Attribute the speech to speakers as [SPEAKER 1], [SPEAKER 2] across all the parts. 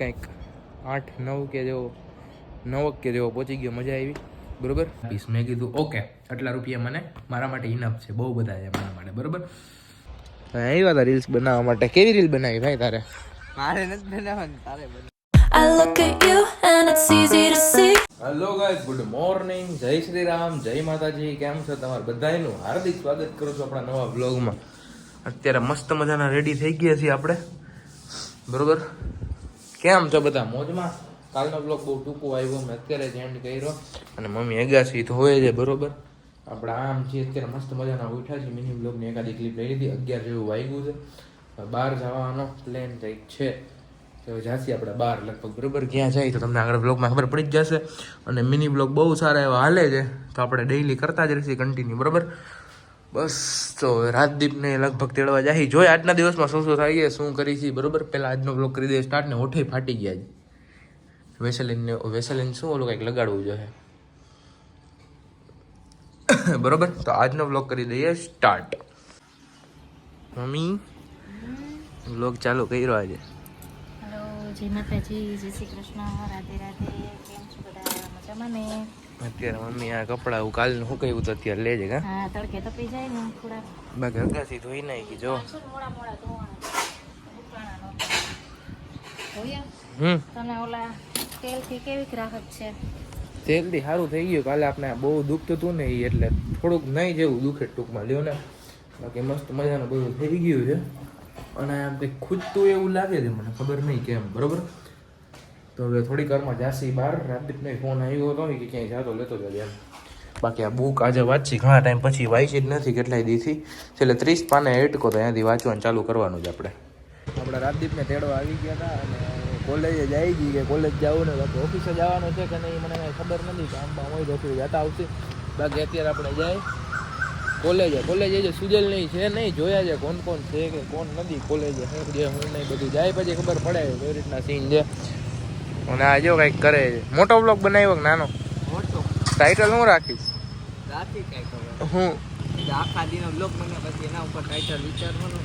[SPEAKER 1] કંઈક 8-9 કે જેવો 9 કે જેવો પહોંચી ગયો, મજા આવી બરોબર. પીસ મેં કીધું ઓકે આટલા રૂપિયા મને મારા માટે ઇનફ છે, બહુ બધા છે મારા માટે બરોબર. આવ્યા હતા રીલ્સ બનાવવા માટે. કેવી રીલ બનાવી ભાઈ તારે?
[SPEAKER 2] મારે નથી બનાવવાની, તારે બને.
[SPEAKER 3] I look at you and it's easy to see.
[SPEAKER 1] Hello guys, good morning, જય શ્રી રામ, જય માતાજી. કેમ છો તમારે બધાનું? હાર્દિક સ્વાગત કરું છું આપણા નવા વ્લોગમાં. અત્યારે મસ્ત મજાના રેડી થઈ ગયા છીએ આપણે બરોબર. કેમ છો બધા? મોજમાં? કાલનો વ્લોગ બહુ ટૂંકો આવ્યો, મેં અત્યારે જ એન્ડ કર્યો અને મમ્મી અગાસી તો હોય છે બરોબર. આપણે આમ છીએ અત્યારે મસ્ત મજાના ઉઠ્યા છીએ. મિની વ્લોગની એકાદી ક્લિપ લઈ લીધી. 11 જેવું વાગ્યું છે. બહાર જવાનો પ્લેન કંઈક છે તો જાસી આપણે બહાર લગભગ બરોબર. ક્યાં જાય તો તમને આગળ બ્લોગમાં ખબર પડી જ જશે. અને મિની બ્લોગ બહુ સારા એવા હાલે છે તો આપણે ડેઈલી કરતા જ રહીશું કન્ટિન્યુ બરોબર. બસ તો રાજદીપને લગભગ તેડવા જાય. જોઈએ આજના દિવસમાં શું શું થાય છે, શું કરી છે બરોબર. પહેલાં આજનો બ્લોગ કરી દઈએ સ્ટાર્ટ. ને ઓઠે ફાટી ગયા છે. વેસલિન શું ઓલું કંઈક લગાડવું જોઈએ બરોબર. તો આજનો બ્લોગ કરી દઈએ સ્ટાર્ટ. મમ્મી બ્લોગ ચાલુ કર્યો આજે.
[SPEAKER 3] જય માતાજી, જય શ્રી કૃષ્ણ, રાધે રાધે. કેમ છો બધા? મજામાં ને?
[SPEAKER 1] અત્યારે મમ્મી આ કપડા હું કાલનું સુકાવ્યું તો અત્યારે લેજે કા.
[SPEAKER 3] હા, તડકે તપી જાય ને થોડા.
[SPEAKER 1] બાકી અગાસી ધોઈ નાખી જો.
[SPEAKER 3] મોડા મોડા ધોવાના. તને ઓલા તેલથી કેવી રાહત છે?
[SPEAKER 1] તેલથી સારું થઈ ગયું. કાલે આપણે બહુ દુખતું હતું ને એ એટલે થોડુંક નહીં જેવું દુખે ટૂંકમાં લ્યો ને. બાકી મસ્ત મજાનું બધું થઈ ગયું છે. અને આમ કંઈક ખૂજતું એવું લાગે છે મને, ખબર નહીં કેમ બરોબર. તો હવે થોડીક વારમાં જાસી બહાર. રાજદીપનો ફોન આવ્યો હતો કે ક્યાંય જાતો લેતો જજો એમ. બાકી આ બુક આજે વાંચી ઘણા ટાઈમ પછી, વાંચી જ નથી કેટલાય દીથી. છેલ્લે 30 પાને એટકો તો ત્યાંથી વાંચવાનું ચાલુ કરવાનું જ આપણે. આપણે રાજદીપને તેડવા આવી ગયા હતા અને કોલેજે જઈ ગઈ કે કોલેજ જવું ને બાકી ઓફિસે જવાનું છે કે નહીં મને કાંઈ ખબર નથી. કામમાં હોય તો ઓફિસે જતા આવશે. બાકી અત્યારે આપણે જાય કોલેજે જે સુજલ નહીં છે નહીં જોયા છે કોણ કોણ છે કે કોણ નથી કોલેજે હું જે હું નહીં બધું જાય પછી ખબર પડે કેવી રીતના સીન છે. અને આ જો કંઈક કરે છે. મોટો બ્લોગ બનાવ્યો કે નાનો?
[SPEAKER 2] મોટો.
[SPEAKER 1] ટાઇટલ હું રાખીશ?
[SPEAKER 2] રાતી કઈ ખબર
[SPEAKER 1] હું
[SPEAKER 2] આખા દિનો બ્લોગ બને પછી એના ઉપર ટાઇટલ વિચારવાનું.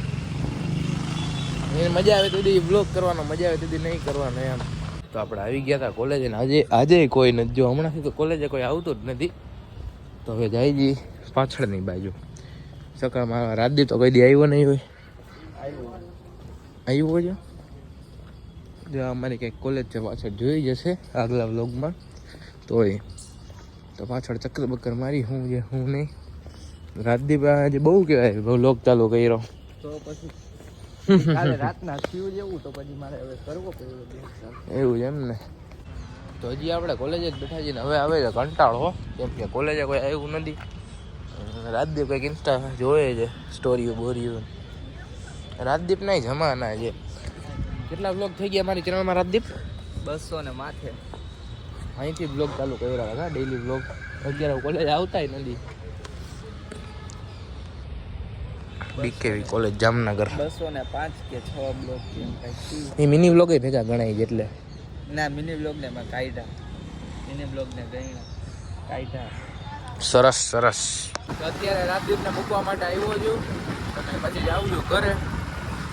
[SPEAKER 1] એને મજા આવે તેથી બ્લોગ કરવાનો, મજા આવે તેથી નહીં કરવાનો એમ. તો આપણે આવી ગયા હતા કોલેજે ને આજે કોઈ નથી. જો હમણાંથી તો કોલેજે કોઈ આવતું જ નથી. તો હવે જાય જઈ પાછળની બાજુ. સકાળમાં રાજદીપ તો કોઈ દી આવ્યો નહીં હોય. આવ્યો છે જો અમારી કંઈક કોલેજ છે પાછળ, જોઈ જશે આગલા વ્લોગમાં. તો પાછળ ચક્કર બક્કર મારી હું જે હું નહીં. રાજદીપ આજે બહુ કહેવાય વ્લોગ ચાલુ કર્યો
[SPEAKER 2] તો પછી કાલે રાતના થયું જેવું તો પછી મારે હવે કરવો પડ્યો
[SPEAKER 1] એવું છે એમ ને. તો હજી આપણે કોલેજે જ બેઠા છીએ ને હવે આવે છે કંટાળો, કેમ કે કોલેજે કોઈ આવ્યું નથી. રાજદીપ કંઈક ઇન્સ્ટા જોવે છે સ્ટોરીઓ બોરીઓ. રાજદીપ નહીં જમાના છે. કેટલા બ્લોગ થઈ ગયા મારી ચેનલમાં રાજદીપ?
[SPEAKER 2] 200 ને માથે.
[SPEAKER 1] અહીંથી બ્લોગ ચાલુ કર્યા હતા ડેઈલી બ્લોગ. અત્યારે કોલેજ આવતાય નથી. બીકેવી કોલેજ જામનગર.
[SPEAKER 2] 205 કે 6 બ્લોગ એમ કઈ.
[SPEAKER 1] એ મિની બ્લોગ એ ભેગા ગણાય છે એટલે.
[SPEAKER 2] ના, મિની બ્લોગ ને મેં કાઢ્યા. મિની બ્લોગ ને ગણ્યા કાઢ્યા.
[SPEAKER 1] સરસ સરસ. તો અત્યારે રાજદીપને મૂકવા માટે આવ્યો છું અને પછી જાઉં છું ઘરે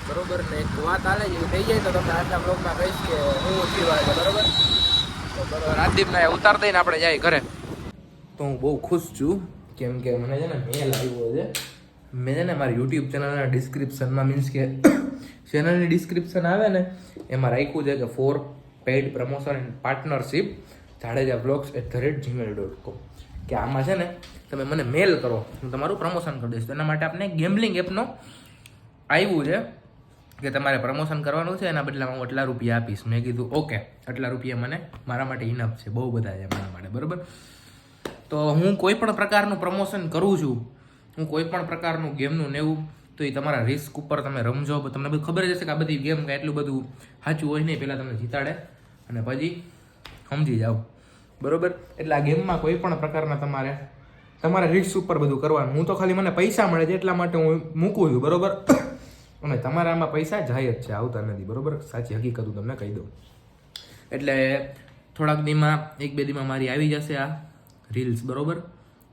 [SPEAKER 1] બરોબર. ને એક વાત હાલે જેવી થઈ જાય તો તમને આજના બ્લોગમાં કહીશ કે હું ઉઠી છે બરોબર. તો બરોબર રાજદીપને ઉતાર દઈને આપણે જાય ઘરે. તો હું બહુ ખુશ છું કેમ કે મને છે ને મેલ આવ્યો છે. મેં છે ને મારી યુટ્યુબ ચેનલના ડિસ્ક્રિપ્શનમાં મીન્સ કે ચેનલની ડિસ્ક્રિપ્શન આવે ને એમાં રાખ્યું છે કે for paid promotion and partnership jadejaVlogs@gmail.com કે આમાં છે ને તમે મને મેલ કરો, હું તમારું પ્રમોશન કરી દઈશ. તો એના માટે આપણે ગેમ્બલિંગ એપનો આવ્યું છે કે તમારે પ્રમોશન કરવાનું છે, એના બદલામાં હું આટલા રૂપિયા આપીશ. મેં કીધું ઓકે આટલા રૂપિયા મને મારા માટે ઇનફ છે, બહુ બધા છે મારા માટે બરાબર. તો હું કોઈ પણ પ્રકારનું પ્રમોશન કરું છું, હું કોઈ પણ પ્રકારનું ગેમનું નેવું તો એ તમારા રિસ્ક ઉપર તમે રમજો. તમને બધું ખબર જ હશે કે આ બધી ગેમ કાંઈ એટલું બધું સાચું હોય નહીં. પહેલાં તમને જીતાડે અને પછી સમજી જાઓ બરાબર. એટલે આ ગેમમાં કોઈ પણ પ્રકારના તમારા રિસ્ક ઉપર બધું કરવાનું. હું તો ખાલી મને પૈસા મળે છે એટલા માટે હું મૂકું છું બરાબર. અને તમારા આમાં પૈસા જાય જ છે, આવતા નથી બરાબર. સાચી હકીકત હું તમને કહી દઉં. એટલે થોડાક દીમાં 1-2 દીમાં મારી આવી જશે આ રીલ્સ બરાબર.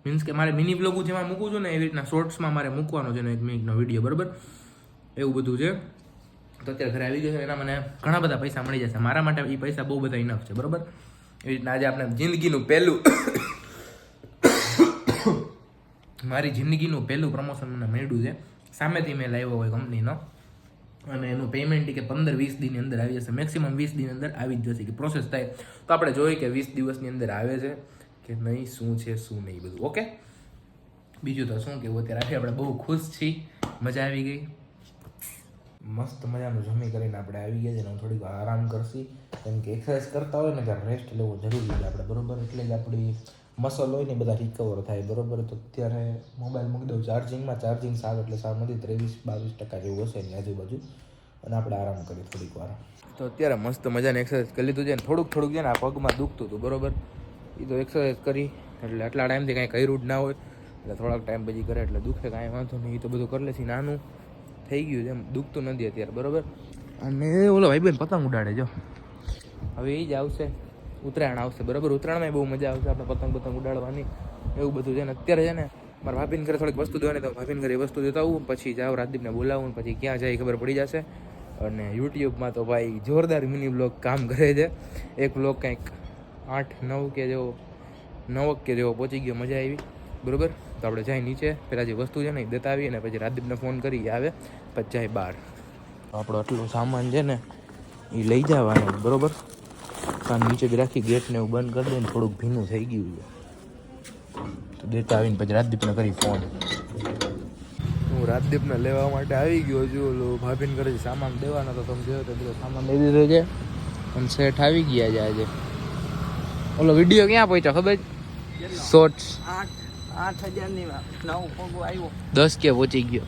[SPEAKER 1] મીન્સ કે મારે મિની બ્લોગ જેમાં મૂકું છું ને એવી રીતના શોર્ટ્સમાં મારે મૂકવાનો છે ને 1 મિનિટનો વિડીયો બરાબર. એવું બધું છે. તો અત્યારે ઘરે આવી ગયો છે, એના મને ઘણા બધા પૈસા મળી જશે. મારા માટે એ પૈસા બહુ બધા ઇનફ છે, બરોબર. એવી રીતના આજે આપણે જિંદગીનું પહેલું મારી જિંદગીનું પહેલું પ્રમોશન મને મળ્યું છે. સામેથી મેં લાવ્યો હોય કંપનીનો, અને એનું પેમેન્ટ કે 15-20 દિનની અંદર આવી જશે, મેક્સિમમ 20 દિનની અંદર આવી જ જશે. કે પ્રોસેસ થાય તો આપણે જોઈએ કે 20 દિવસની અંદર આવે છે કે નહીં, શું છે શું નહીં બધું. ઓકે, બીજું તો શું કહેવું, અત્યારે આપણે બહુ ખુશ છીએ, મજા આવી ગઈ. મસ્ત મજાનું જમી કરીને આપણે આવી ગયા છે ને થોડીક આરામ કરશી, કેમ કે એક્સરસાઇઝ કરતા હોય ને ત્યારે રેસ્ટ લેવો જરૂરી છે આપણે, બરોબર. એટલે જ આપણી મસલ હોય ને બધા રિકવર થાય, બરોબર. તો અત્યારે મોબાઈલ મૂકી દઉં ચાર્જિંગમાં, ચાર્જિંગ સાવ એટલે સાવ નથી, 23-22% જેવું હશે એની આજુબાજુ, અને આપણે આરામ કરીએ થોડીક વાર. તો અત્યારે મસ્ત મજાની એક્સરસાઇઝ કરી લીધું છે ને થોડુંક છે ને આ પગમાં દુખતું હતું, બરોબર. એ તો એક્સરસાઇઝ કરી એટલે આટલા ટાઈમથી કાંઈ કર્યું જ ના હોય એટલે થોડાક ટાઈમ પછી કરે એટલે દુખે, કાંઈ વાંધો નહીં. એ તો બધું કરી લેશે, નાનું થઈ ગયું છે એમ, દુખતું નથી અત્યારે, બરોબર. અને ઓલો ભાઈબેન પતંગ ઉડાડે જો, હવે એ જ આવશે, ઉત્તરાયણ આવશે, બરાબર. ઉત્તરાયણમાં બહુ મજા આવશે આપણે પતંગ ઉડાડવાની, એવું બધું છે ને. અત્યારે છે ને મારા ભાભીને ઘરે થોડીક વસ્તુ દેવાની, તો ભાભીને ઘરે વસ્તુ દેતા આવું, પછી જાઉં રાજદીપને બોલાવું, પછી ક્યાં જાય ખબર પડી જશે. અને યુટ્યુબમાં તો ભાઈ જોરદાર મિની બ્લોગ કામ કરે છે. એક બ્લોગ કંઈક 8-9 કે જેવો પહોંચી ગયો, મજા આવી, બરાબર. તો આપણે જાય નીચે, પહેલાં જે વસ્તુ છે ને એ દેતા આવીએ, અને પછી રાજદીપને ફોન કરી આવે, પછી જાય બહાર. આપણો આટલું સામાન છે ને એ લઈ જવાનું, બરાબર. કાન નીચે જ રાખી, ગેટને એવું બંધ કરી દે ને, થોડુંક ભીનું થઈ ગયું છે તો દેતા આવીને પછી રાજદીપને કરી ફોન. હું રાજદીપને લેવા માટે આવી ગયો છું, ઓલું ભાભીને ઘરે સામાન દેવાનો તો તમે જોયો તો બધો સામાન લઈ દીધો છે, અને સેટ આવી ગયા છે આજે. ઓલો વિડીયો ક્યાં પહોંચ્યો ખબર? શોર્ટ્સ
[SPEAKER 2] 8,000 નવું પગું આવ્યો,
[SPEAKER 1] 10 કે પહોંચી ગયો.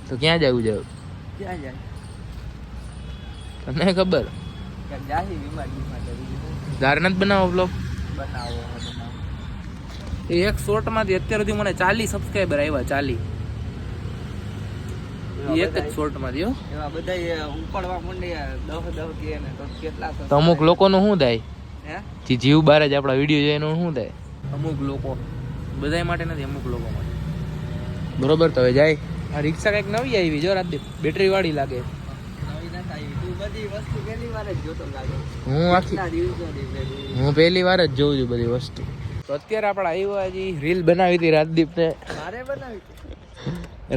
[SPEAKER 1] તો ક્યાં જવું છે?
[SPEAKER 2] ક્યાં જાય
[SPEAKER 1] તને ખબર?
[SPEAKER 2] જાહી બીમારી
[SPEAKER 1] તારે નથી બનાવો બ્લોગ?
[SPEAKER 2] બનાવો
[SPEAKER 1] એ એક શોર્ટમાંથી અત્યાર સુધી મને 40 સબસ્ક્રાઈબર આવ્યા, 40 એક જ શોર્ટમાંથી. હો,
[SPEAKER 2] એવા બધા ઉપાડવા માંડ્યા 10 કે ને તો કેટલા
[SPEAKER 1] તો અમુક લોકોનું શું થાય,
[SPEAKER 2] હે
[SPEAKER 1] જે જીવ બાર જ આપણા વિડીયો જોઈને એનું શું થાય? અમુક લોકો, બધા માટે નથી, અમુક લોકો માટે, બરોબર. તો હવે જાય. આ રિક્ષા કંઈક નવી આવી જો રાજદીપ, બેટરી વાળી લાગે. હું પહેલી વાર જ જોઉં છું બધી વસ્તુ. તો અત્યારે આપણે આવ્યા હજી રીલ બનાવી હતી રાજદીપને.
[SPEAKER 2] મારે બનાવી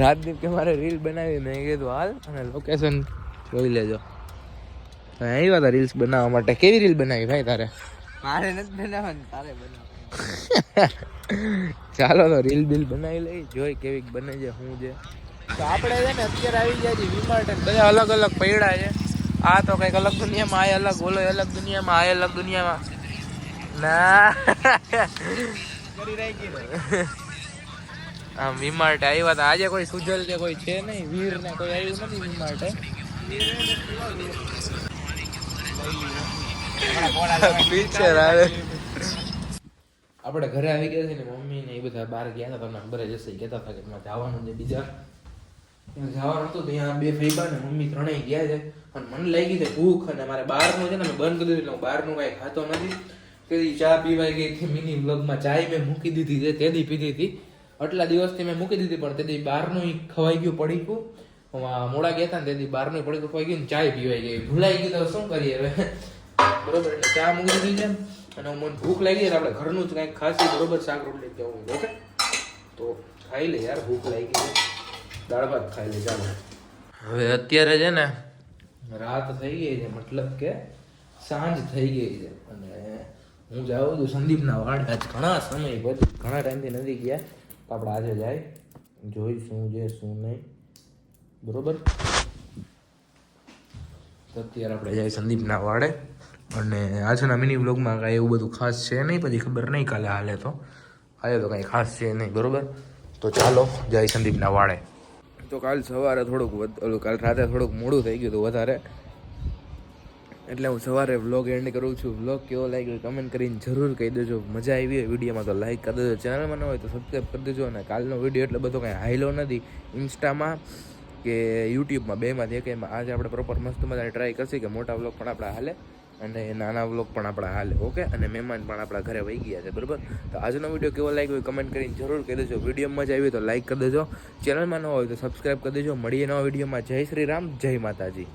[SPEAKER 1] રાજદીપ કે મારે રીલ બનાવી, મેં કીધું હાલ, અને લોકેશન જોઈ લેજો. આવ્યા હતા રીલ્સ બનાવવા માટે. કેવી રીલ બનાવી ભાઈ તારે?
[SPEAKER 2] મારે નથી બનાવવાની, તારે બનાવ.
[SPEAKER 1] ચાલો તો રીલ બિલ બનાવી લઈ, જોઈ કેવી બને છે શું છે. તો આપણે છે ને અત્યારે આવી જાય છે વી-માર્ટ, બધા અલગ અલગ પૈડા છે. આ તો કંઈક અલગ દુનિયામાં, આ અલગ, ઓલો અલગ દુનિયામાં, આ અલગ દુનિયામાં. ના આમ વી-માર્ટ આવ્યા હતા આજે. કોઈ સુજલ કે કોઈ છે નહીં, વીર ને કોઈ આવ્યું નથી વી-માર્ટે. આપણે ઘરે આવી ગયા છે ને, મમ્મી ને એ બધા બહાર ગયા હતા, તમને ખબર જ હશે, કહેતા હતા કે જવાનું છે બીજા જવાનું હતું. ત્યાં બે ફઈબા ને મમ્મી ત્રણેય ગયા છે, અને મને લાગી છે ભૂખ, અને મારે બહારનું છે ને મેં બંધ કરી દીધું, બહારનું કાંઈ ખાતો નથી. તેથી ચા પીવાઈ ગઈ હતી, મિની બ્લોગમાં ચાય મેં મૂકી દીધી છે, તેથી પીધી હતી. આટલા દિવસથી મેં મૂકી દીધી, પણ તેથી બહારનું ખવાઈ ગયું પડી ગયું. મોડા ગયા હતા ને તેથી બહારનું પડી ખવાઈ ગયું, ચાય પીવાઈ ગઈ, ભૂલાઈ ગઈ. તો શું કરીએ હવે, બરોબર. એટલે ચા મૂકી દીધી છે, અને મને ભૂખ લાગી છે, આપણે ઘરનું જ કંઈક ખાસી, બરોબર, શાક રોટલી કેવું. ઓકે, તો ખાઈ લે યાર, ભૂખ લાગી છે, દાળ ભાત ખાઈ લે. ચાલો હવે અત્યારે છે ને રાત થઈ ગઈ છે, મતલબ કે સાંજ થઈ ગઈ છે, અને હું જાઉં છું સંદીપના વાડ. આજ ઘણા સમય પછી, ઘણા ટાઈમથી નથી ગયા, તો આપણે આજે જાય, જોઈ શું છે શું નહીં, બરોબર. તો અત્યારે આપણે જાય સંદીપના વાડે. અને આજના મિની બ્લોગમાં કાંઈ એવું બધું ખાસ છે નહીં, પછી ખબર નહીં કાલે હાલે તો કાંઈ ખાસ છે નહીં, બરોબર. તો ચાલો જાય સંદીપના વાડે. તો કાલ સવારે થોડુંક કાલ રાતે થોડુંક મોડું થઈ ગયું હતું વધારે, એટલે હું સવારે વ્લોગ એન્ડ કરું છું. વ્લોગ કેવો લાગ્યો કમેન્ટ કરીને જરૂર કહી દેજો. મજા આવી હોય વિડીયોમાં તો લાઈક કરી દેજો, ચેનલમાં ન હોય તો સબસ્ક્રાઈબ કરી દેજો. અને કાલનો વિડીયો એટલે બધો કાંઈ હાઈલો નથી, ઇન્સ્ટામાં કે યુટ્યુબમાં બેમાંથી એકમાં આજે આપણે પ્રોપર મસ્ત મજાની ટ્રાય કરશે કે મોટા વ્લોગ પણ આપણે હાલે. અને નાના વ્લોગ પણ આપણા હાલે. ઓકે, અને મહેમાન પણ આપણા ઘરે વહી ગયા છે. બરાબર, તો આજનો વિડીયો કેવો લાગ્યો કમેન્ટ કરીને જરૂર કહી દેજો. વિડીયો મજા આવી તો લાઈક કરી દેજો, ચેનલમાં ન હોય તો સબસ્ક્રાઈબ કરી દેજો. મળીએ નવા વિડીયોમાં. જય શ્રી રામ, જય માતાજી.